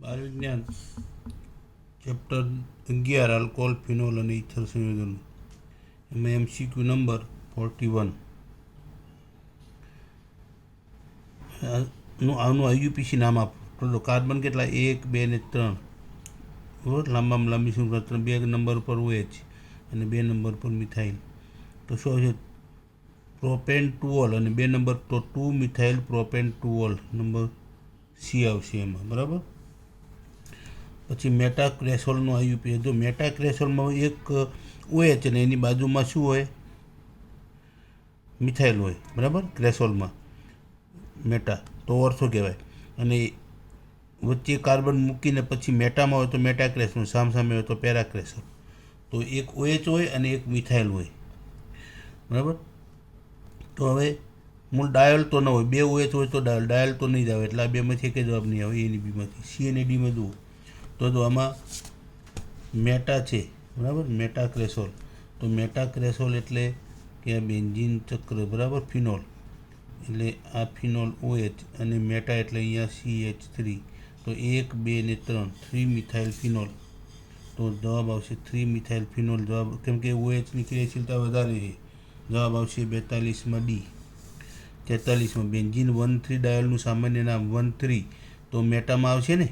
બાળ વિજ્ઞાન chapter 11 alcohol phenol અને ઇથર સંયોજનો એમાં MCQ નંબર 41 આનું IUPAC નામ આપો. તો કાર્બન કેટલા 1 2 ને 3 બરાબર. લાંબામાં લાંબી શૃંખલા 2 નંબર પર OH અને 2 નંબર પર મિથાઇલ. તો શું છે પ્રોપેન ટુઓલ અને 2 નંબર તો 2 મિથાઇલ પ્રોપેન ટુઓલ નંબર C આવશે એમાં. બરાબર. પછી મેટાક્રેસોલનો IUPAC. જો મેટાક્રેસોલમાં એક OH અને એની બાજુમાં શું હોય મિથાઇલ હોય. બરાબર. ક્રેસોલમાં મેટા તો ઓર્થો કહેવાય અને વચ્ચે કાર્બન મૂકીને પછી મેટામાં હોય તો મેટાક્રેસોલ, સામસામે હોય તો પેરાક્રેસોલ. તો એક OH હોય અને એક મિથાઇલ હોય. બરાબર. તો હવે મૂળ ડાયલ તો ન હોય, 2 OH હોય તો ડાયલ તો નહીં જ આવે. એટલે આ બેમાંથી એક જવાબ નહીં આવે. A અને Bમાંથી. C અને Dમાં જુઓ તો આમાં મેટા છે. બરાબર. મેટાક્રેસોલ. તો મેટાક્રેસોલ એટલે કે આ બેન્ઝીન ચક્ર. બરાબર. ફિનોલ એટલે આ ફિનોલ OH અને મેટા એટલે અહીંયા CH3. તો 1 2 ને 3 3 મિથાઇલ ફિનોલ. તો જવાબ આવશે 3 મિથાઇલ ફિનોલ. જવાબ કેમ કે OHની ક્રિયાશીલતા વધારે છે. જવાબ આવશે 42માં D. 43માં બેન્ઝીન 1,3 ડાયોલનું સામાન્ય નામ 1,3 તો મેટામાં આવશે ને.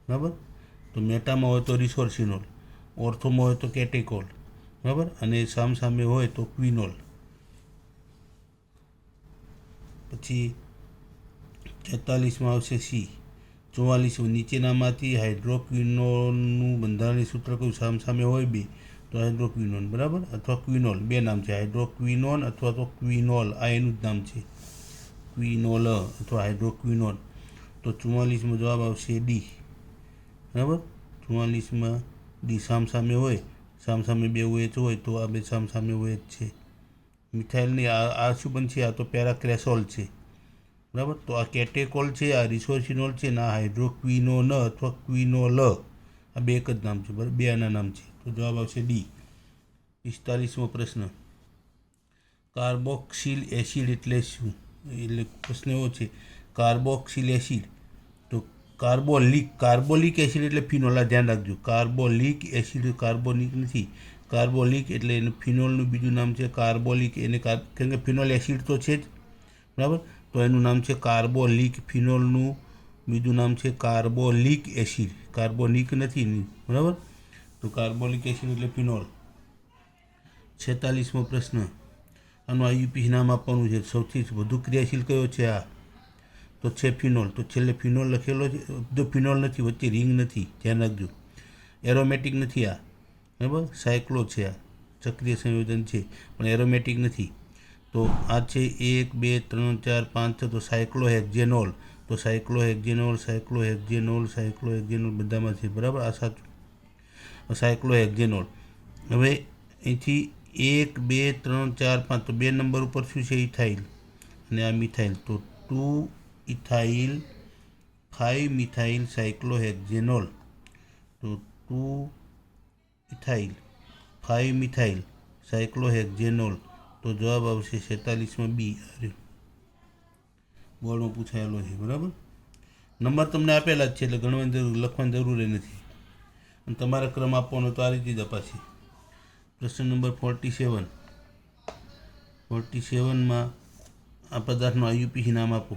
બરાબર. તો મેટામાં હોય તો રિસોર્સિનોલ, ઓર્થોમાં હોય તો કેટેકોલ. બરાબર. અને સામસામે હોય તો ક્વિનોલ. પછી 44માં આવશે C. 44 નીચેનામાંથી હાઇડ્રોક્વિનોનનું બંધારણીય સૂત્ર કયું? સામસામે હોય 2 તો હાઇડ્રોક્વિનોન. બરાબર. અથવા ક્વિનોલ. 2 નામ છે, હાઇડ્રોક્વિનોન અથવા તો ક્વિનોલ. આ એનું જ નામ છે, ક્વિનોલ અથવા હાઇડ્રોક્વિનોન. તો 44માં જવાબ આવશે D. બરાબર. 44માં D. સામસામે હોય, સામસામે 2 OH હોય તો આ 2 સામસામે OH છે. મિથાઇલની આ શું બનશે? આ તો પેરાક્રેસોલ છે. બરાબર. તો આ કેટેકોલ છે, આ રિસોર્સિનોલ છે ને આ હાઇડ્રોક્વિનોન અથવા ક્વિનોલ. આ 2 એક જ નામ છે. બરાબર. 2 આના નામ છે. તો જવાબ આવશે D. 45મો પ્રશ્ન. કાર્બોક્સિલ એસિડ એટલે શું? એટલે પ્રશ્ન એવો છે કાર્બોક્સિલ એસિડ તો કાર્બોલિક એસિડ એટલે ફિનોલ. આ ધ્યાન રાખજો. કાર્બોલિક એસિડ કાર્બોનિક નથી. કાર્બોલિક એટલે એનું ફિનોલનું બીજું નામ છે કાર્બોલિક. એને કેમ કે ફિનોલ એસિડ તો છે જ. બરાબર. તો એનું નામ છે કાર્બોલિક. ફિનોલનું બીજું નામ છે કાર્બોલિક એસિડ, કાર્બોનિક નથી. બરાબર. તો કાર્બોલિક એસિડ એટલે ફિનોલ. 46મો પ્રશ્ન. આનું IUPAC નામ આપવાનું છે. સૌથી વધુ ક્રિયાશીલ કયો છે? આ તો છે ફિનોલ. તો છેલ્લે ફિનોલ લખેલો છે. જો ફિનોલ નથી, વચ્ચે રિંગ નથી, ધ્યાન રાખજો. એરોમેટિક નથી આ. બરાબર. સાયક્લો છે, આ ચક્રીય સંયોજન છે પણ એરોમેટિક નથી. તો આ છે 1 2 3 4 5 6 તો સાયક્લોહેક્ઝેનોલ. તો સાયક્લોહેક્ઝેનોલ સાયક્લોહેક્ઝેનોલ બધામાં છે. બરાબર. આ સાચું, સાયક્લોહેક્ઝેનોલ. હવે અહીંથી 1 2 3 4 5 તો 2 નંબર ઉપર શું છે? ઇથાઇલ અને આ મિથાઇલ. તો 2 ઇથાઇલ 5 મિથાઇલ સાયક્લોહેક્ઝેનોલ. તો 2 ઇથાઇલ 5 મિથાઇલ સાયક્લોહેક્ઝેનોલ. તો જવાબ આવશે 46માં B. બોર્ડમાં પૂછાયેલો છે. બરાબર. નંબર તમને આપેલા જ છે એટલે ગણવાની લખવાની જરૂર નથી. અને તમારે ક્રમ આપવાનો તો આ રીતે જ અપાશે. પ્રશ્ન નંબર 47. 47માં આ પદાર્થનો IUPAC નામ આપો.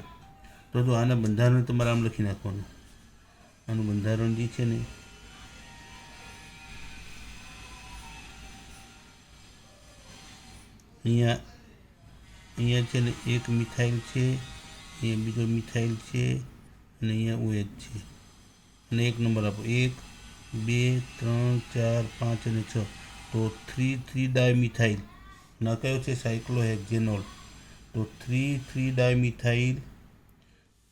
તો જો આના બંધારણ તમારે આમ લખી નાખવાનું. આનું બંધારણ જે છે ને અહીંયા છે ને એક મિથાઇલ છે, અહીંયા બીજો મિથાઇલ છે અને અહીંયા OH છે. અને એક નંબર આપો 1 2 3 4 5 અને 6. તો 3 ડાયમિથાઇલ ના કયો છે? સાયક્લોહેક્ઝેનોલ. તો 3 ડાયમિથાઇલ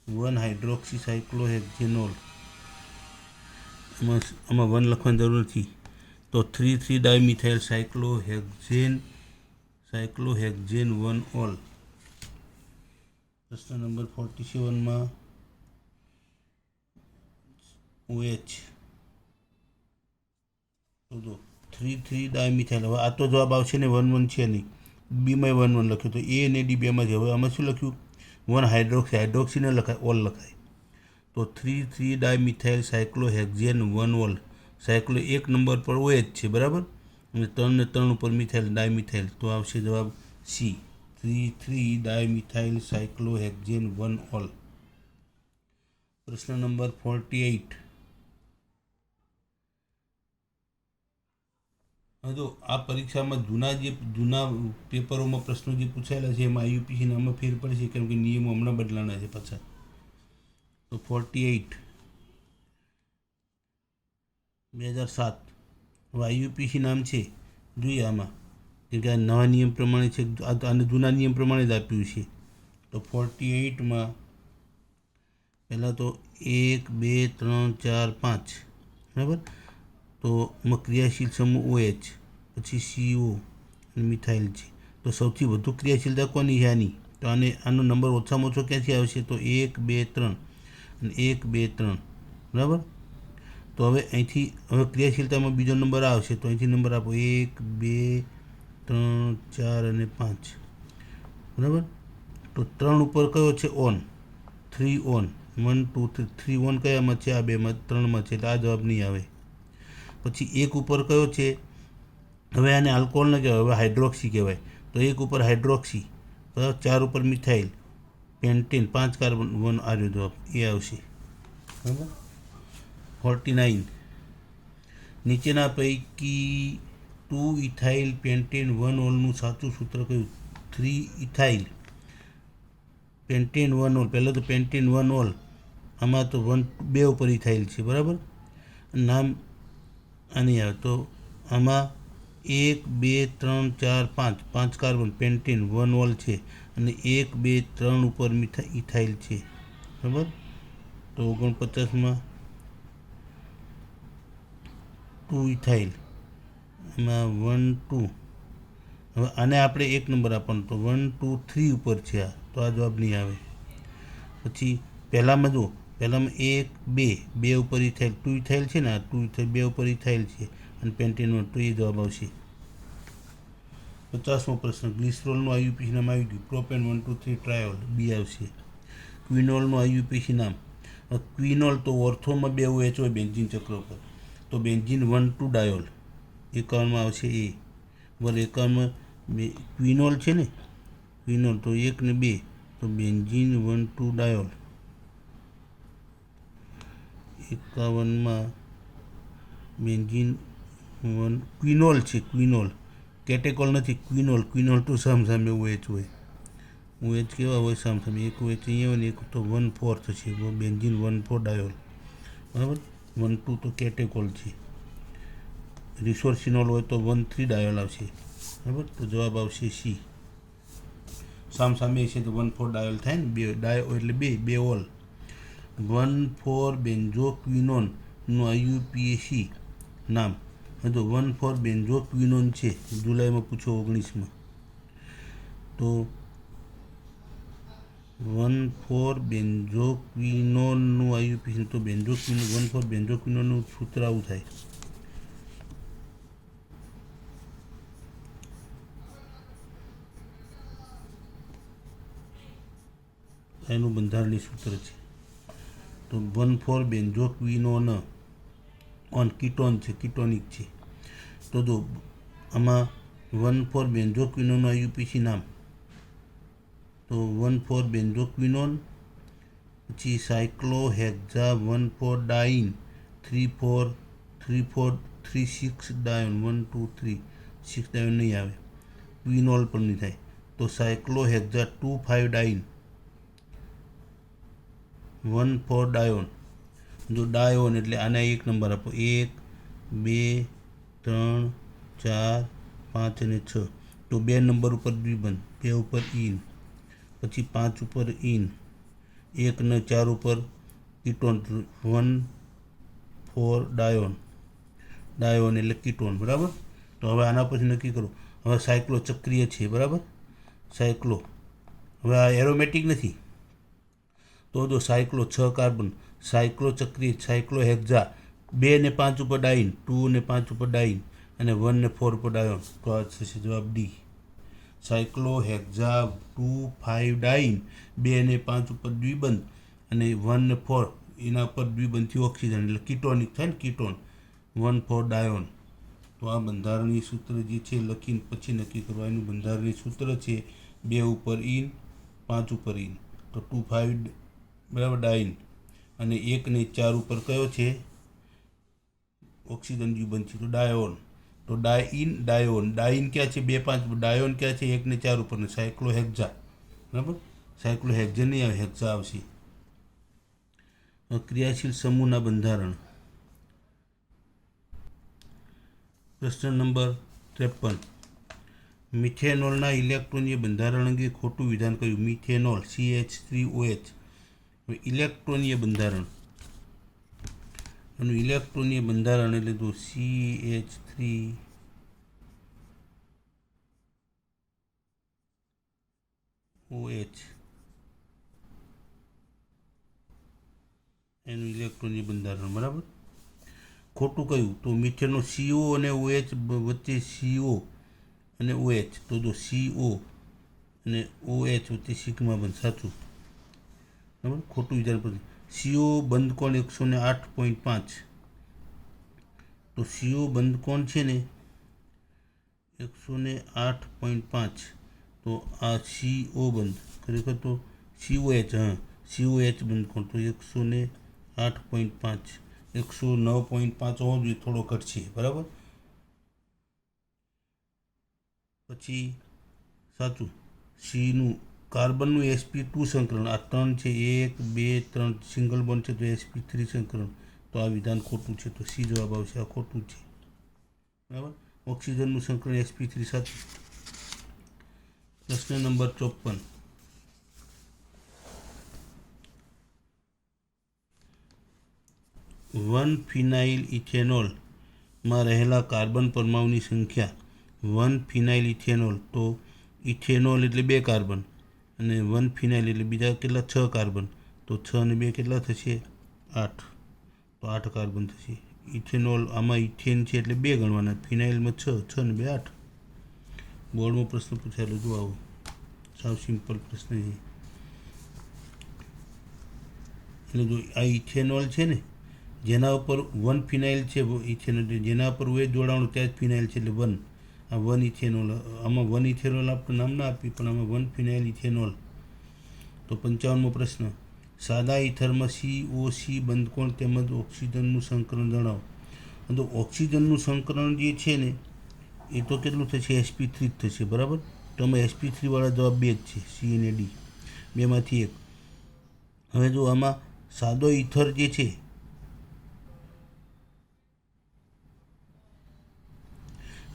1 હાઇડ્રોક્સી સાયક્લોહેક્ઝેનોલ. આમાં 1 લખવાની જરૂર નથી. તો 3 ડાયમિથાઇલ સાયક્લોહેક્ઝેન 1 ઓલ. પ્રશ્ન નંબર 47માં OH. તો જો 3 ડાયમિથાઇલ. હવે આ તો જવાબ આવશે ને 1 1 છે નહીં. બીમાં 1 1 લખ્યું. તો A અને D બેમાં છે. હવે આમાં શું લખ્યું? 1 હાઇડ્રોક્સી. હાઇડ્રોક્સી ન લખાય, ઓલ લખાય. તો 3,3 dimethyl cyclohexane 1 ol. Cyclo 1 number પર હોય જ છે, બરાબર, અને 3 ને 3 ઉપર મિથાઇલ ડાયમિથાઇલ, તો આવશે જવાબ સી, 3,3 ડાયમિથાઇલ સાયક્લોહેક્ઝેન 1 ઓલ. પ્રશ્ન નંબર 48. જો આ પરીક્ષામાં જૂના પેપરોમાં પ્રશ્નો જે પૂછાયેલા છે એમાં આઈયુપીસીના આમાં ફેર પડશે, કેમ કે નિયમો હમણાં બદલાના છે પાછા. તો 48 2007. હવે આઈયુપીસી નામ છે, જોઈએ આમાં, કેમ કે આ નવા નિયમ પ્રમાણે છે, આને જૂના નિયમ પ્રમાણે જ આપ્યું છે. તો 48માં પહેલાં તો 1 2 3 4 5, બરાબર. તો એમાં ક્રિયાશીલ સમૂહ OH, પછી CO અને મિથાઇલ છે. તો સૌથી વધુ ક્રિયાશીલતા કોની છે? આની. તો આનો નંબર ઓછામાં ઓછો ક્યાંથી આવશે? તો 1 2 3 અને 1 2 3, બરાબર. તો હવે અહીંથી ક્રિયાશીલતામાં બીજો નંબર આવશે, તો અહીંથી નંબર આપો 1 2 3 4 અને 5, બરાબર. તો 3 ઉપર કયો છે? ઓન. 3 ઓન, 1 2 3, 3 ઓન કયામાં છે? આ બેમાં, 3માં છે, એટલે આ જવાબ નહીં આવે. પછી 1 ઉપર કયો છે? હવે આને આલ્કોહોલ ન કહેવાય, હવે હાઇડ્રોક્સી કહેવાય. તો 1 ઉપર હાઇડ્રોક્સી, બરાબર. 4 ઉપર મિથાઇલ, પેન્ટેન, 5 કાર્બન, 1 આર્યો જવાબ એ આવશે, બરાબર. 49. નીચેના પૈકી 2 ઇથાઇલ પેન્ટેન 1 ઓલનું સાચું સૂત્ર કયું? 3 ઇથાઇલ પેન્ટેન 1 ઓલ, પહેલાં તો પેન્ટેન 1 ઓલ, આમાં તો 2 ઉપર ઇથાઇલ છે, બરાબર. નામ આ નહીં આવે, તો આમાં 1 2 3 4 5, 5 કાર્બન, પેન્ટેન 1 ઓલ છે, અને 1 2 3 ઉપર ઇથાઇલ છે, બરાબર. તો 49માં 2 ઇથાઇલ, એમાં 1 2, હવે આને આપણે 1 નંબર આપવાનો, તો 1 2 3 ઉપર છે આ, તો આ જવાબ નહીં આવે. પછી પહેલામાં 1 2 ઉપર ઇથાઇલ, 2 ઇથાઇલ છે ને, આ 2 ઇથાઇલ 2 ઉપર ઇથાઇલ છે, અને પેન્ટેન 1, તો એ જવાબ આવશે. 50મો પ્રશ્ન. ગ્લિસરોલનું આઈયુપીસી નામ આવી ગયું. પ્રોપેન 1 2 3 ટ્રાયોલ, બી આવશે. ક્વિનોલનું આઈયુપીસી નામ. ક્વિનોલ તો ઓર્થોમાં 2 OH હોય બેન્ઝીન ચક્ર પર, તો બેન્ઝીન 1 2 ડાયોલ, 51માં આવશે એ. 51માં ક્વિનોલ છે ને, ક્વિનોલ તો 1 ને 2, તો બેન્ઝીન 1 2 ડાયોલ. 51માં બેન્ઝીન 1 ક્વિનોલ છે, ક્વિનોલ, કેટેકોલ નથી, ક્વિનોલ. ક્વિનોલ તો સામસામે OH હોય. OH કેવા હોય? સામસામે. એક OH અહીંયા હોય ને એક તો 1 4 છે, બેન્ઝીન 1 4 ડાયોલ, બરાબર. 1 2 તો કેટેકોલ છે. રિસોર્સિનોલ હોય તો 1 3 ડાયોલ આવશે, બરાબર. તો જવાબ આવશે સી. સામસામે છે તો 1 4 ડાયોલ થાય ને, 2 ડાયો એટલે 2 ઓલ. 1 4 બેન્ઝોક્વિનોનનું આઈયુપીએસી નામ. તો 1 4 બેન્ઝોક્વિનોન છે, જુલાઈમાં પૂછો 19માં. તો 1 4 બેન્ઝોક્વિનોનનું આઈયુપીએસી, તો 1 4 બેન્ઝોક્વિનોનનું સૂત્ર આવું થાય. એનું બંધારણીય સૂત્ર છે. તો 1 4 બેન્ઝોક્વિનોન ઓન કીટોન છે, કીટોનિક છે. તો જો આમાં 1 4 બેન્ઝોક્વિનોનનું આઈયુપીસી નામ. તો 1 4 બેન્ઝોક્વિનોન, પછી સાયક્લોહેક્ઝા 1 4 ડાઇન, 3 4 3 6 ડાયોન, 1 2 3 6 ડાયોન નહીં આવે, ક્વિનોલ પણ નહીં થાય. તો સાયક્લોહેક્ઝા 2 5 ડાઇન, 1 4 ડાયોન. જો ડાયોન એટલે આને 1 નંબર આપો, 1 2 3 4 5 અને 6. તો 2 નંબર ઉપર દ્વિબંધ, 2 ઉપર ઇન, પછી 5 ઉપર ઇન, 1 ને 4 ઉપર કીટોન, 1 4 ડાયોન. ડાયોન એટલે કીટોન, બરાબર. તો હવે આના પછી નક્કી કરો. હવે સાયક્લો ચક્રીય છે, બરાબર. સાયક્લો, હવે આ એરોમેટિક નથી, તો જો સાયક્લો 6 કાર્બન, સાયક્લો ચક્રીય, સાયક્લોહેક્ઝા 2 ને 5 ઉપર ડાઇન, 2 ને 5 ઉપર ડાઇન, અને 1 ને 4 ઉપર ડાયોન, તો આ થશે જવાબ ડી. સાયક્લોહેક્ઝા 2 5 ડાઇન, 2 ને 5 ઉપર દ્વિબંધ, અને 1 ને 4 એના પર દ્વિબંધી ઓક્સિજન એટલે કીટોનિક થાય ને, કીટોન 1,4 ડાયોન. તો આ બંધારણીય સૂત્ર જે છે લખીને પછી નક્કી કરવા. એનું બંધારણીય સૂત્ર છે 2 ઉપર ઇન 5 ઉપર ઇન, તો 2,5 બરાબર ડાઇન. અને 1 ને 4 ઉપર કયો છે ઓક્સિજન દ્વિબંધી, તો ડાયોન. તો ડાઇન ડાયોન, ડાઇન ક્યાં છે 2, 5, ડાયોન ક્યાં છે 1 ને 4 ઉપર, ને સાયક્લોહેક્ઝા. બરાબર, સાયક્લોહેક્ઝા નહીં આવે, હેક્ઝા આવશે. ક્રિયાશીલ સમૂહના બંધારણ. પ્રશ્ન નંબર 53. મિથેનોલના ઇલેક્ટ્રોનીય બંધારણ અંગે ખોટું વિધાન કર્યું. Methanol CH3OH. ઇલેક્ટ્રોનીય બંધારણ, એનું ઇલેક્ટ્રોનીય બંધારણ એટલે તો CH3OH, એનું ઇલેક્ટ્રોનીય બંધારણ. બરાબર, ખોટું કયું તો મિથેનોલ CO અને OH વચ્ચે CO અને OH, તો CO અને OH વચ્ચે સિગ્મા બંધ. સાચું. બરાબર, ખોટું વિચાર પછી. CO બંધ કોણ 108.5, તો CO બંધ કોણ છે ને 108.5, તો આ CO બંધ ખરેખર તો COH, હા COH બંધ કોણ તો 108.5, 109.5 હોવો જોઈએ, થોડો ઘટશે. બરાબર, પછી સાચું સીનું કાર્બનનું sp2 સંકલન, આ 3 છે 1 2 3 સિંગલ બોન્ડ છે, તો sp3 સંકલન. તો આ વિધાન ખોટું છે, તો સી જવાબ આવશે. આ ખોટું છે. બરાબર, ઓક્સિજનનું સંકલન sp3 સાચું. પ્રશ્ન નંબર 54. 1-ફિનાઇલ ઇથેનોલમાં રહેલા કાર્બન પરમાણુની સંખ્યા. 1-ફિનાઇલ ઇથેનોલ, તો ઇથેનોલ એટલે 2 કાર્બન, અને 1-ફિનાઇલ એટલે બીજા કેટલા 6 કાર્બન, તો 6 અને 2 કેટલા થશે 8, તો 8 કાર્બન થશે. ઇથેનોલ આમાં ઇથેન છે એટલે 2 ગણવાના, ફિનાઇલમાં 6, 6 અને 2 8. બોર્ડમાં પ્રશ્ન પૂછાયેલો જો આવો, સાવ સિમ્પલ પ્રશ્ન છે. એટલે જો આ ઇથેનોલ છે ને, જેના ઉપર 1-ફિનાઇલ છે ઇથેનોલ, જેના ઉપર OH જોડાણું ત્યાં જ ફિનાઇલ છે એટલે 1. આ 1 ઇથેનોલ, આમાં 1 ઇથેનોલ આપણે નામ ના આપીએ, પણ આમાં 1-ફિનાઇલ ઇથેનોલ. તો 55મો પ્રશ્ન. સાદા ઇથરમાં COC બંધકોણ તેમજ ઓક્સિજનનું સંકલન જણાવો. તો ઓક્સિજનનું સંકલન જે છે ને એ તો કેટલું થશે sp3 જ થશે. બરાબર, તો આમાં sp3 વાળા જવાબ 2 જ છે, C અને D, બેમાંથી એક. હવે જો આમાં સાદો ઇથર જે છે,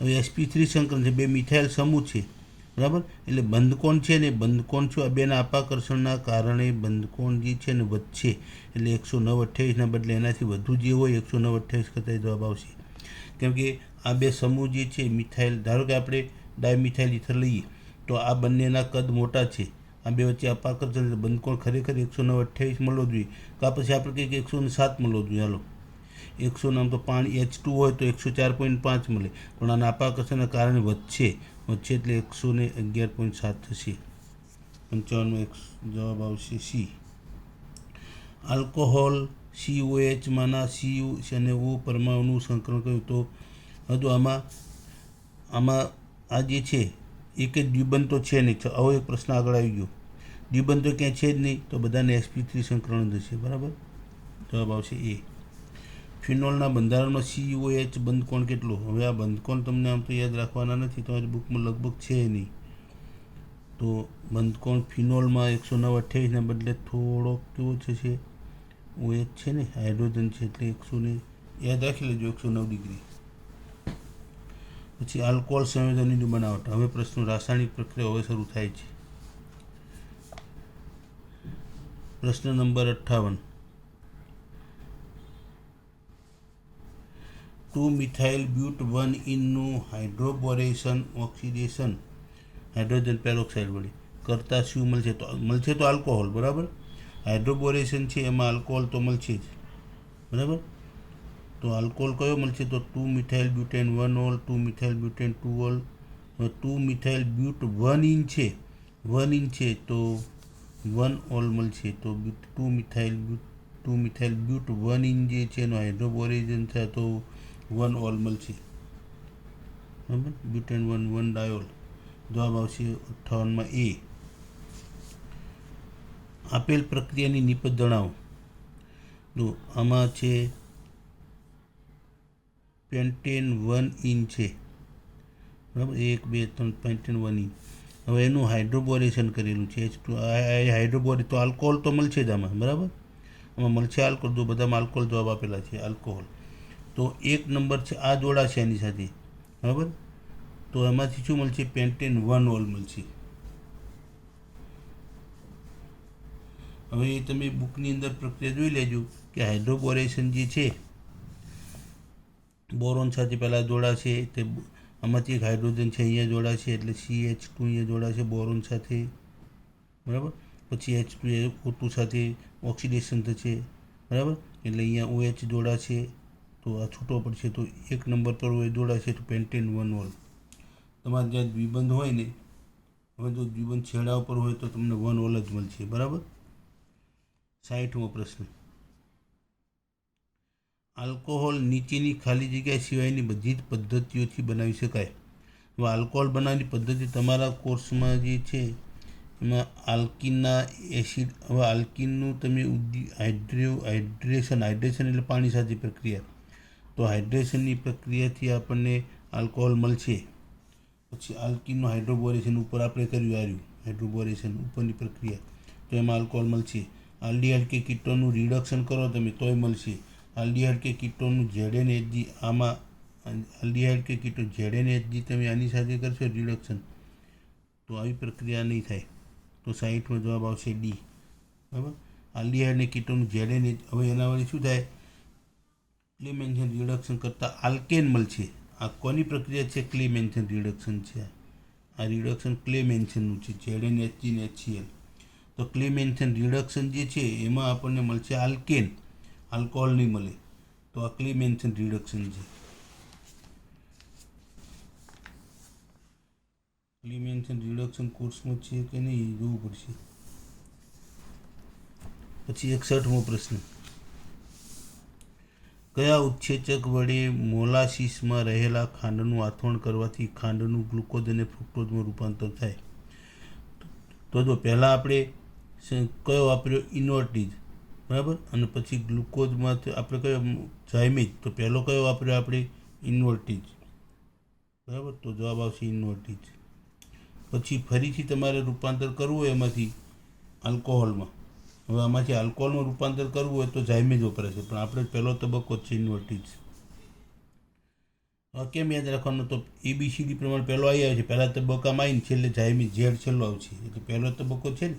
હવે sp3 સંકલન છે, 2 મિથાઇલ સમૂહ છે. બરાબર, એટલે બંધકોણ છે ને, બંધકોણ છે આ બેના અપાકર્ષણના કારણે બંધકોણ જે છે ને વધશે, એટલે 109-28ના બદલે એનાથી વધુ જે હોય 109-28 કરતા જવાબ આવશે. કેમ કે આ 2 સમૂહ જે છે મિથાઇલ, ધારો કે આપણે ડાયમિથાઇલ ઇથર લઈએ તો આ બંનેના કદ મોટા છે, આ 2 વચ્ચે અપાકર્ષણ બંધકોણ ખરેખર 109-28 મળવો જોઈએ, કાં પછી આપણે કંઈક 107 મળવો જોઈએ. હાલો 100 નામ તો પાણી H2 હોય તો 104.5 મળે, પણ આના અપાકર્ષણના કારણે વધશે એટલે 111.7 થશે. 55 જવાબ આવશે C. આલ્કોહોલ COH માંના CU અને O પરમાણુનું સંકલન કર્યું. તો હજુ આમાં આ જે છે એક જ દ્વિબંધ તો છે નહીં. આવો એક પ્રશ્ન આગળ આવી ગયો, દ્વિબંધ તો ક્યાંય છે જ નહીં, તો બધાને sp3 સંકલન થશે. બરાબર, જવાબ આવશે A. ફિનોલના બંધારણમાં COH બંધકોણ કેટલો? હવે આ બંધકોણ તમને આમ તો યાદ રાખવાના નથી, તમારી બુકમાં લગભગ છે નહીં. તો બંધકોણ ફિનોલમાં 109-28ના બદલે થોડોક કેવો છે OH છે ને, હાઇડ્રોજન છે એટલે 100 યાદ રાખી લેજો, 109 ડિગ્રી. પછી આલ્કોહોલ સંયોજનની બનાવટ. હવે પ્રશ્નો રાસાયણિક પ્રક્રિયા હવે શરૂ થાય છે. પ્રશ્ન નંબર 58. 2-મિથાઇલ બ્યુટ 1 નું હાઇડ્રોબોરેશન ઓક્સિડેશન હાઇડ્રોજન પેરોક્સાઇડ વડે કરતાં શું મળશે? તો મળશે તો આલ્કોહોલ. બરાબર, હાઇડ્રોબોરેશન છે એમાં આલ્કોહોલ તો મળશે જ. બરાબર, તો આલ્કોહોલ કયો મળશે? તો 2-મિથાઇલ બ્યુટેન 1 ઓલ, 2-મિથાઇલ બ્યુટેન 2 ઓલ. 2-મિથાઇલ બ્યુટ 1 છે તો 1 ઓલ મળશે, તો 2-મિથાઇલ બ્યુટ ટુ મિથાઇલ બ્યુટ 1 ઇન જે છે એનો હાઇડ્રોબોરેશન થાય તો 1 ઓલ મળશે, બરાબર. Butane 1 diol. જવાબ આવશે 58માં એ. આપેલ પ્રક્રિયાની નિપજ જણાવો. જો આમાં છે પેન્ટેન 1 ઇન છે, બરાબર. 1 2 3 પેન્ટેન 1 ઇન. હવે એનું હાઇડ્રોબોરેશન કરેલું છે H2. હાઇડ્રોબોરે તો આલ્કોહોલ તો મળશે જ આમાં, બરાબર. આમાં મળશે આલ્કોહોલ, તો બધામાં આલ્કોહોલ જવાબ આપેલા છે, આલ્કોહોલ. તો 1 નંબર છે આ જોડાશે એની સાથે, બરાબર. તો એમાંથી શું મળશે? પેન્ટેન 1 ઓલ મળશે. હવે તમે બુકની અંદર પ્રક્રિયા જોઈ લેજો કે હાઇડ્રોબોરેશન જે છે બોરોન સાથે પહેલાં જોડાશે, તે આમાંથી એક હાઇડ્રોજન છે અહીંયા જોડાશે એટલે CH2 અહીંયા જોડાશે બોરોન સાથે, બરાબર. પછી H2O2 સાથે ઓક્સિડેશન થશે, બરાબર. એટલે અહીંયા OH જોડાશે તો આ છૂટો પડશે, તો 1 નંબર પર OH જોડાશે તો પેન્ટેન 1 ઓલ. તમારે જ્યાં દ્વિબંધ હોય ને, હવે જો દ્વિબંધ છેડા ઉપર હોય તો તમને 1 ઓલ જ મળશે, બરાબર. 60મો પ્રશ્ન. આલ્કોહોલ નીચેની ખાલી જગ્યા સિવાયની બધી જ પદ્ધતિઓથી બનાવી શકાય. હવે આલ્કોહોલ બનાવવાની પદ્ધતિ તમારા કોર્સમાં જે છે એમાં આલ્કિનના એસિડ, હવે આલ્કિનનું તમે હાઇડ્રેશન એટલે પાણી સાથે પ્રક્રિયા, તો હાઇડ્રેશનની પ્રક્રિયાથી આપણને આલ્કોહોલ મળશે. પછી આલ્કિનનું હાઇડ્રોબોરેશન ઉપર આપણે કર્યું હાઇડ્રોબોરેશન ઉપરની પ્રક્રિયા, તો એમાં આલ્કોહોલ મળશે. આલ્ડીહાઇડ કે કીટોનનું રિડક્શન કરો તમે તોય મળશે. આલ્ડીહાઇડ કે કીટોનનું ZnHG, આમાં આલ્ડીહાઇડ કે કીટોન ZnHG તમે આની સાથે કરશો રિડક્શન તો આવી પ્રક્રિયા નહીં થાય, તો 60માં જવાબ આવશે ડી, બરાબર. આલ્ડીહાઇડ ને કીટોનનું ZnH, હવે એના વડે શું થાય? ક્લેમેન્શન રિડક્શન કરતાં આલ્કેન મળશે. આ કોની પ્રક્રિયા છે? ક્લેમેન્શન રિડક્શન છે. આ રિડક્શન ક્લેમેન્શનનું છે, ZnHG ને HCl. તો ક્લેમેન્શન રિડક્શન જે છે એમાં આપણને મળશે આલ્કેન, આલ્કોહોલ નહીં મળે, તો આ ક્લેમેન્શન રિડક્શન છે. ક્લેમેન્શન રિડક્શન કોર્સમાં છે કે નહીં જોવું પડશે. પછી 61મો પ્રશ્ન. કયા ઉત્સેચક વડે મોલાસીસમાં રહેલા ખાંડનું આથવણ કરવાથી ખાંડનું ગ્લુકોઝ અને ફ્રુક્ટોઝમાં રૂપાંતર થાય? તો જો પહેલાં આપણે કયો વાપર્યો? ઇન્વર્ટીજ, બરાબર. અને પછી ગ્લુકોઝમાં આપણે કયો? ઝાયમીજ. તો પહેલો કયો વાપર્યો આપણે? ઇન્વર્ટીજ, બરાબર. તો જવાબ આવશે ઇન્વર્ટીજ. પછી ફરીથી તમારે રૂપાંતર કરવું હોય એમાંથી આલ્કોહોલમાં, હવે આમાંથી આલ્કોહોલમાં રૂપાંતર કરવું હોય તો ઝાયમીજ વપરાશે, પણ આપણે પહેલો તબક્કો છે ઇન્વર્ટીજ. કેમ યાદ રાખવાનું? તો ABCD પ્રમાણે પહેલો આવી આવે છે, પહેલા તબક્કામાં આવીને છેલ્લે ઝાયમીજ Z છેલ્લો આવશે. એટલે પહેલો તબક્કો છે ને,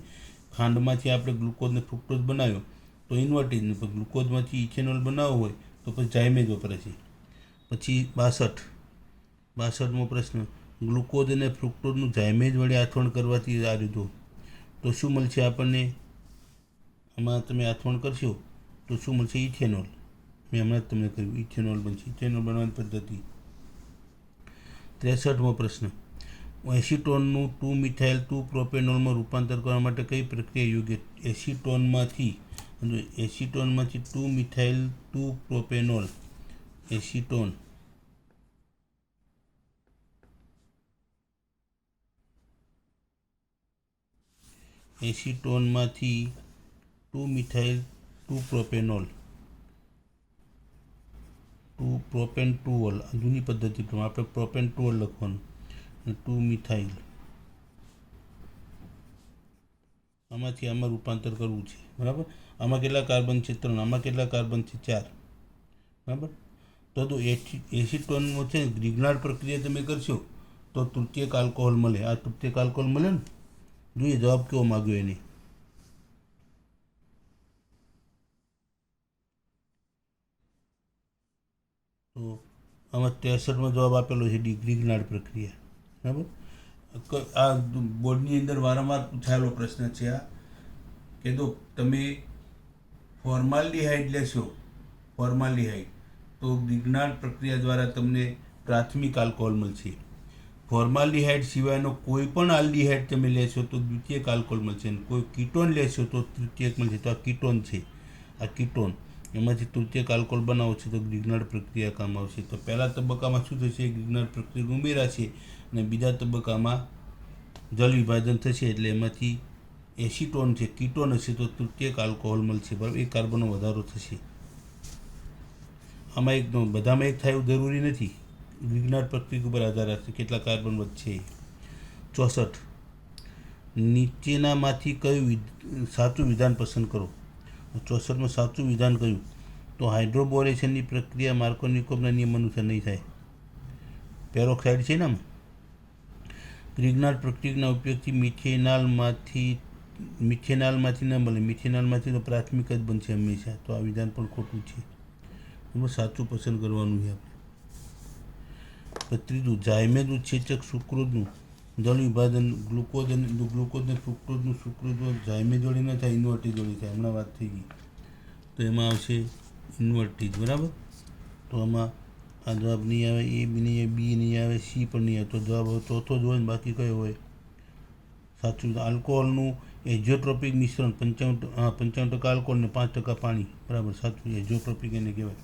ખાંડમાંથી આપણે ગ્લુકોઝ ને ફ્રુક્ટોઝ બનાવ્યો તો ઇન્વર્ટીજ, ને પછી ગ્લુકોઝમાંથી ઇથેનોલ બનાવવું હોય તો પછી ઝાયમીજ વપરાશે. પછી 62મો પ્રશ્ન. ગ્લુકોઝ અને ફ્રુક્ટોઝનું ઝાયમીજ વડે આથવણ કરવાથી આ રીતો તો શું મળશે આપણને? આમાં તમે આથવણ કરશો તો શું મળશે? ઇથેનોલ. મેં હમણાં જ તમને કહ્યું ઇથેનોલ બનશે. ઇથેનોલ બનાવવાની પદ્ધતિ. 63મો પ્રશ્ન. એસિટોનનું 2 મિથાઇલ 2 પ્રોપેનોલમાં રૂપાંતર કરવા માટે કઈ પ્રક્રિયા યોગ્ય? એસિટોનમાંથી 2 મિથાઇલ 2 પ્રોપેનોલ, એસિટોનમાંથી 2 મિથાઇલ 2 પ્રોપેનોલ, પ્રોપેન 2 ઓલ, જૂની પદ્ધતિ પ્રમાણે આપણે પ્રોપેન 2 ઓલ લખવાનું, 2 મિથાઇલ આમાંથી આમાં રૂપાંતર કરવું છે, બરાબર. આમાં કેટલા કાર્બન છે? 3. આમાં કેટલા કાર્બન છે? 4, બરાબર. તો એસિટોનમાં છે ગ્રિગ્નાર્ડ પ્રક્રિયા તમે કરશો તો તૃતીયક આલ્કોહોલ મળે. આ તૃતીયક આલ્કોહોલ મળે ને, જોઈએ જવાબ કેવો માગ્યો એને. તો આમાં 63માં જવાબ આપેલો છે ડી, ગ્રિગ્નાર્ડ પ્રક્રિયા, બરાબર. આ બોર્ડની અંદર વારંવાર પૂછાયેલો પ્રશ્ન છે આ, કે તો તમે ફોર્માલ્ડીહાઇડ લેશો, તો ગ્રિગ્નાર્ડ પ્રક્રિયા દ્વારા તમને પ્રાથમિક આલ્કોહોલ મળશે. ફોર્માલ્ડીહાઇડ સિવાયનો કોઈ પણ આલ્ડીહાઇડ તમે લેશો તો દ્વિતીયક આલ્કોહોલ મળશે, અને કોઈ કીટોન લેશો તો તૃતીયક મળશે. તો આ કીટોન છે. આ કીટોન, એમાંથી તૃતીયક આલ્કોહોલ બનાવો છે તો ગ્રિગ્નાર્ડ પ્રક્રિયા કામ આવશે. તો પહેલા તબક્કામાં શું થશે? ગ્રિગ્નાર્ડ પ્રક્રિયા ઉમેરાશે અને બીજા તબક્કામાં જળ વિભાજન થશે એટલે એમાંથી એસિટોન છે, કીટોન હશે તો તૃતીયક આલ્કોહોલ મળશે. બરાબર, એક કાર્બનનો વધારો થશે. આમાં એક બધામાં એક થાય એવું જરૂરી નથી. ગ્રિગ્નાર્ડ પ્રક્રિયા ઉપર આધાર રાખશે કેટલા કાર્બન વધશે. 64. નીચેનામાંથી કયું સાચું વિધાન પસંદ કરો? 64માં સાચું વિધાન કયું? તો હાઇડ્રોબોરેશનની પ્રક્રિયા માર્કોનિકોવના નિયમ અનુસાર નહીં થાય. પેરોક્સાઇડ છે ને આમ. ગ્રિગ્નાર્ડ પ્રક્રિયાના ઉપયોગથી મિથેનાલમાંથી ન મળે. મિથેનાલમાંથી તો પ્રાથમિક જ બનશે હંમેશા. તો આ વિધાન પણ ખોટું છે. એમાં સાચું પસંદ કરવાનું છે આપણે. 35. ઝાયમેજ ઉત્સેચક સુક્રોઝનું જળ વિભાજન ગ્લુકોઝ ને ફ્રુક્ટોઝનું સુક્રોઝ ઝાયમેજ જોડે ન થાય, ઇન્વર્ટેજ જોડે થાય. હમણાં વાત થઈ ગઈ. તો એમાં આવશે ઇન્વર્ટેજ. બરાબર. તો આમાં આ જવાબ નહીં આવે, એ બી નહીં આવે, બી નહીં આવે, સી પણ નહીં આવે. તો જવાબ હવે ચોથો જ હોય ને બાકી કયો હોય? સાચું. આલ્કોહોલનું એઝોટ્રોપિક મિશ્રણ 55% આલ્કોહોલ ને 5% પાણી. બરાબર, સાચું. એઝોટ્રોપિક એને કહેવાય.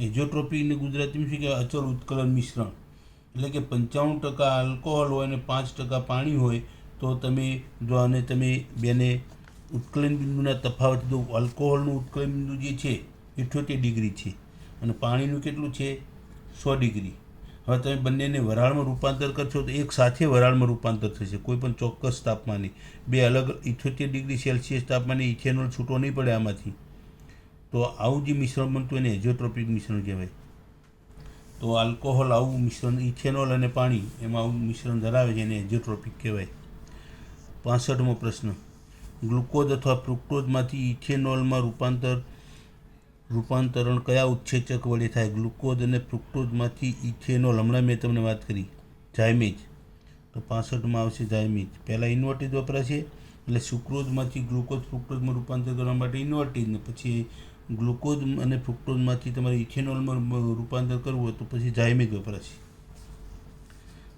એઝોટ્રોપિકને ગુજરાતીમાં શું કહેવાય? અચળ ઉત્કલન મિશ્રણ. એટલે કે 95% આલ્કોહોલ હોય અને 5% પાણી હોય તો તમે જો આને તમે બેને ઉત્કલન બિંદુના તફાવત જો આલ્કોહોલનું ઉત્કલન બિંદુ જે છે 78 ડિગ્રી છે અને પાણીનું કેટલું છે? 100 ડિગ્રી. હવે તમે બંનેને વરાળમાં રૂપાંતર કરશો તો એક સાથે વરાળમાં રૂપાંતર થશે, કોઈ પણ ચોક્કસ તાપમાને. બે અલગ 78 ડિગ્રી સેલ્સિયસ તાપમાને ઇથેનોલ છૂટો નહીં પડે આમાંથી. તો આવું જે મિશ્રણ બનતું એને એઝોટ્રોપિક મિશ્રણ કહેવાય. તો આલ્કોહોલ આવું મિશ્રણ, ઇથેનોલ અને પાણી એમાં આવું મિશ્રણ ધરાવે છે એને એઝોટ્રોપિક કહેવાય. 65મો પ્રશ્ન. ગ્લુકોઝ અથવા ફ્રુક્ટોઝમાંથી ઇથેનોલમાં રૂપાંતરણ કયા ઉત્સેચક વડે થાય? ગ્લુકોઝ અને ફ્રુક્ટોઝમાંથી ઇથેનોલ, હમણાં મેં તમને વાત કરી, ઝાયમેજ. તો 65માં આવશે ઝાયમેજ. પહેલાં ઇન્વર્ટેજ વપરાશે એટલે સુક્રોઝમાંથી ગ્લુકોઝ ફ્રુક્ટોઝમાં રૂપાંતર કરવા માટે ઇન્વર્ટેજ, ને પછી ગ્લુકોઝ અને ફ્રુક્ટોઝમાંથી તમારે ઇથેનોલમાં રૂપાંતર કરવું હોય તો પછી ઝાયમેજ વપરાશે.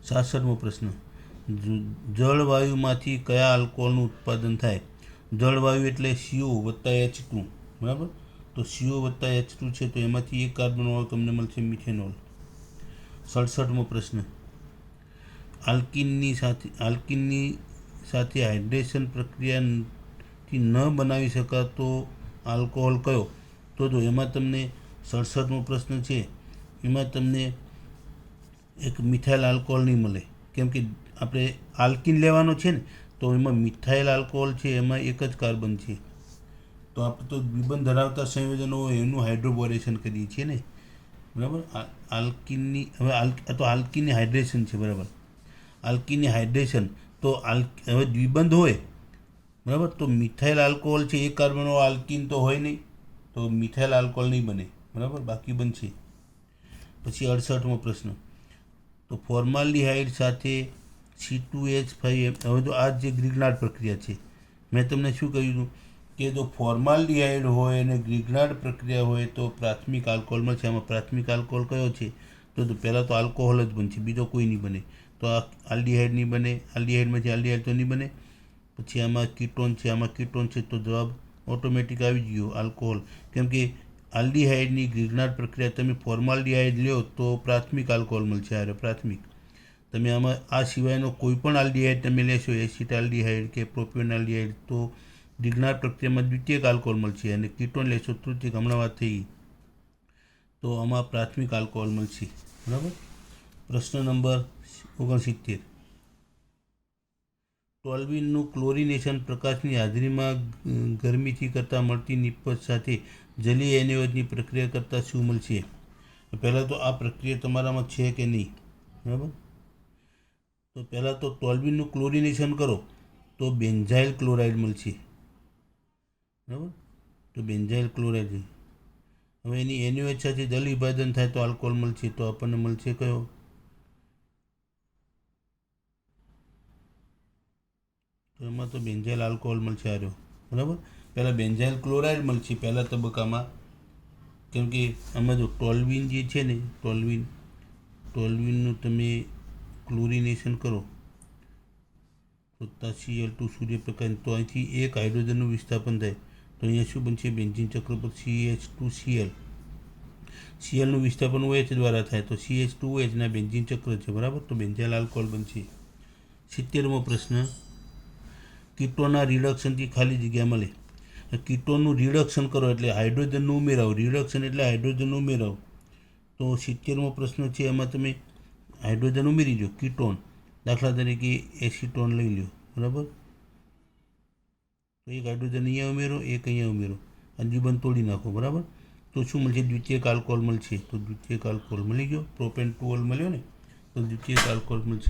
67મો પ્રશ્ન. જળવાયુમાંથી કયા આલ્કોહોલનું ઉત્પાદન થાય? જળવાયુ એટલે CO વત્તા H2. બરાબર. તો CO વત્તા H2 છે તો એમાંથી એક કાર્બનવાળું તમને મળશે મિથેનોલ. 67મો પ્રશ્ન. આલ્કીનની સાથે હાઇડ્રેશન પ્રક્રિયાથી ન બનાવી શકાતો આલ્કોહોલ કયો? તો જો એમાં તમને 67મો પ્રશ્ન છે એમાં તમને એક મિથાઇલ આલ્કોહોલ નહીં મળે, કેમ કે આપણે આલ્કીન લેવાનો છે ને, તો એમાં મિથાઇલ આલ્કોહોલ છે એમાં એક જ કાર્બન છે. તો આપણે તો દ્વિબંધ ધરાવતા સંયોજનો હોય એનું હાઇડ્રોબોરેશન કરીએ છીએ ને. બરાબર. આલ્કીનની હવે તો આલ્કીનની હાઇડ્રેશન છે. બરાબર. આલ્કીનની હાઇડ્રેશન તો હવે દ્વિબંધ હોય. બરાબર. તો મિથાઇલ આલ્કોહોલ છે એક કાર્બનવાળો આલ્કીન તો હોય નહીં, તો મિથાઇલ આલ્કોહોલ નહીં બને. બરાબર, બાકી બનશે. પછી 68મો પ્રશ્ન. તો ફોર્માલ્ડિહાઇડ સાથે C2H5. હવે તો આ જે ગ્રિગ્નાર્ડ પ્રક્રિયા છે, મેં તમને શું કહ્યું હતું કે જો ફોર્માલ્ડિહાઇડ હોય અને ગ્રિગ્નાર્ડ પ્રક્રિયા હોય તો પ્રાથમિક આલ્કોહોલ મળશે. આમાં પ્રાથમિક આલ્કોહોલ કયો છે? તો પહેલાં તો આલ્કોહોલ જ બનશે, બીજો કોઈ નહીં બને. તો આ આલ્ડિહાઇડ નહીં બને, આલ્ડિહાઇડમાંથી આલ્ડિહાઇડ તો નહીં બને. પછી આમાં કીટોન છે, આમાં કીટોન છે તો જવાબ ઓટોમેટિક આવી ગયો આલ્કોહોલ. કેમ કે આલ્ડિહાઇડની ગ્રિગ્નાર્ડ પ્રક્રિયા તમે ફોર્માલ્ડિહાઇડ લ્યો તો પ્રાથમિક આલ્કોહોલ મળશે. આ પ્રાથમિક. તમે આમાં આ સિવાયનો કોઈ પણ આલ્ડિહાઇડ તમે લેશો, એસિટાલ્ડિહાઇડ કે પ્રોપિયોનાલ્ડિહાઇડ, તો ગ્રિગ્નાર્ડ પ્રક્રિયામાં દ્વિતીયક આલ્કોહોલ મળશે અને કીટોન લેશો તૃતીયક. હમણાં વાત થઈ ગઈ. તો આમાં પ્રાથમિક આલ્કોહોલ મળશે. બરાબર. પ્રશ્ન નંબર 69. ટોલ્યુઇનનું ક્લોરિનેશન પ્રકાશની હાજરીમાં ગરમીથી કરતાં મળતી નિષ્પત્તિ સાથે જલીય એનએઓએચની પ્રક્રિયા કરતાં શું મળશે? પહેલાં તો આ પ્રક્રિયા તમારામાં છે કે નહીં? બરાબર. તો પહેલાં તો ટોલ્યુઇનનું ક્લોરિનેશન કરો તો બેન્ઝાઇલ ક્લોરાઇડ મળશે. બરાબર. તો બેન્ઝાઇલ ક્લોરાઇડ. હવે એની એનએઓએચ સાથે જલ વિભાજન થાય તો આલ્કોહોલ મળશે. તો આપણને મળશે કયો? તો એમાં તો બેન્ઝાઇલ આલ્કોહોલ મળશે. આ રહ્યો. બરાબર. પહેલાં બેન્ઝાઇલ ક્લોરાઇડ મળશે પહેલા તબક્કામાં, કેમ કે આમાં જો ટોલ્યુઇન જે છે ને, ટોલ્યુઇનનું તમે ક્લોરિનેશન કરો તો Cl2 સૂર્યપ્રકાશ, તો અહીંથી એક હાઇડ્રોજનનું વિસ્થાપન થાય તો અહીંયા શું બનશે? બેન્ઝીન ચક્ર પર CH2Cl. Clનું વિસ્થાપન OH દ્વારા થાય, તો CH2OH ના બેન્ઝીન ચક્ર છે, બરાબર. તો બેન્ઝાઇલ આલ્કોહોલ બનશે. 70મો પ્રશ્ન, કીટોનના રિડક્શનથી ખાલી જગ્યા મળે. કીટોનનું રિડક્શન કરો એટલે હાઇડ્રોજનનું ઉમેરાવ. રિડક્શન એટલે હાઇડ્રોજનનું ઉમેરાવ. તો 70મો પ્રશ્ન છે, એમાં તમે હાઇડ્રોજન ઉમેરી દો. કીટોન, દાખલા તરીકે એસિટોન લઈ લો, બરાબર. તો એક હાઇડ્રોજન અહીંયા ઉમેરો, એક અહીંયા ઉમેરો, અને જીવન તોડી નાખો, બરાબર. તો શું મળશે? દ્વિતીયક આલ્કોહોલ મળશે. તો દ્વિતીયક આલ્કોહોલ મળી ગયો. પ્રોપેન 2 મળ્યો ને, તો દ્વિતીયક આલ્કોહોલ મળશે.